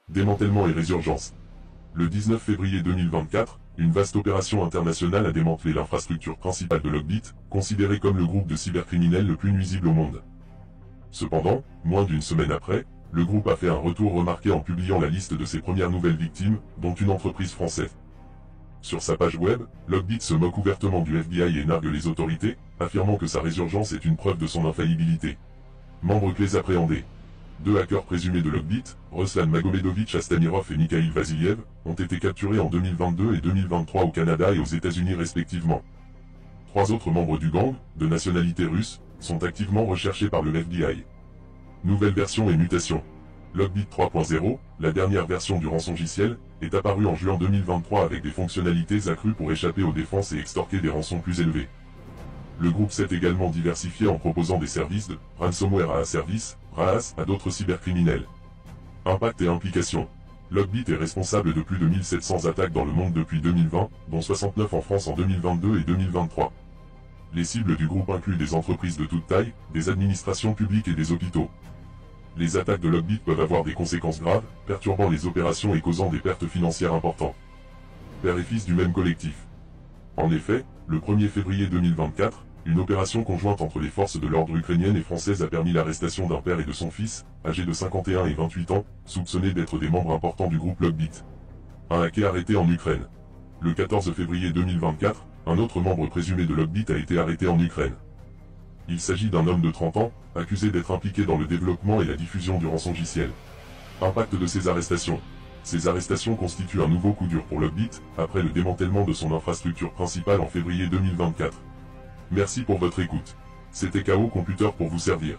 Démantèlement et résurgence. Le 19 février 2024, une vaste opération internationale a démantelé l'infrastructure principale de Lockbit, considérée comme le groupe de cybercriminels le plus nuisible au monde. Cependant, moins d'une semaine après, le groupe a fait un retour remarqué en publiant la liste de ses premières nouvelles victimes, dont une entreprise française. Sur sa page web, Lockbit se moque ouvertement du FBI et nargue les autorités, affirmant que sa résurgence est une preuve de son infaillibilité. Membres clés appréhendés. Deux hackers présumés de Lockbit, Ruslan Magomedovich Astamirov et Mikhail Vasiliev, ont été capturés en 2022 et 2023 au Canada et aux États-Unis respectivement. Trois autres membres du gang, de nationalité russe, sont activement recherchés par le FBI. Nouvelle version et mutation. Lockbit 3.0, la dernière version du rançongiciel, est apparue en juin 2023 avec des fonctionnalités accrues pour échapper aux défenses et extorquer des rançons plus élevées. Le groupe s'est également diversifié en proposant des services de ransomware as a service, RAAS, à d'autres cybercriminels. Impact et implication. Lockbit est responsable de plus de 1700 attaques dans le monde depuis 2020, dont 69 en France en 2022 et 2023. Les cibles du groupe incluent des entreprises de toute taille, des administrations publiques et des hôpitaux. Les attaques de Lockbit peuvent avoir des conséquences graves, perturbant les opérations et causant des pertes financières importantes. Père et fils du même collectif. En effet, le 1er février 2024, une opération conjointe entre les forces de l'ordre ukrainiennes et françaises a permis l'arrestation d'un père et de son fils, âgés de 51 et 28 ans, soupçonnés d'être des membres importants du groupe Lockbit. Un hacker arrêté en Ukraine. Le 14 février 2024, un autre membre présumé de Lockbit a été arrêté en Ukraine. Il s'agit d'un homme de 30 ans, accusé d'être impliqué dans le développement et la diffusion du rançongiciel. Impact de ces arrestations. Ces arrestations constituent un nouveau coup dur pour Lockbit, après le démantèlement de son infrastructure principale en février 2024. Merci pour votre écoute. C'était KO Computer pour vous servir.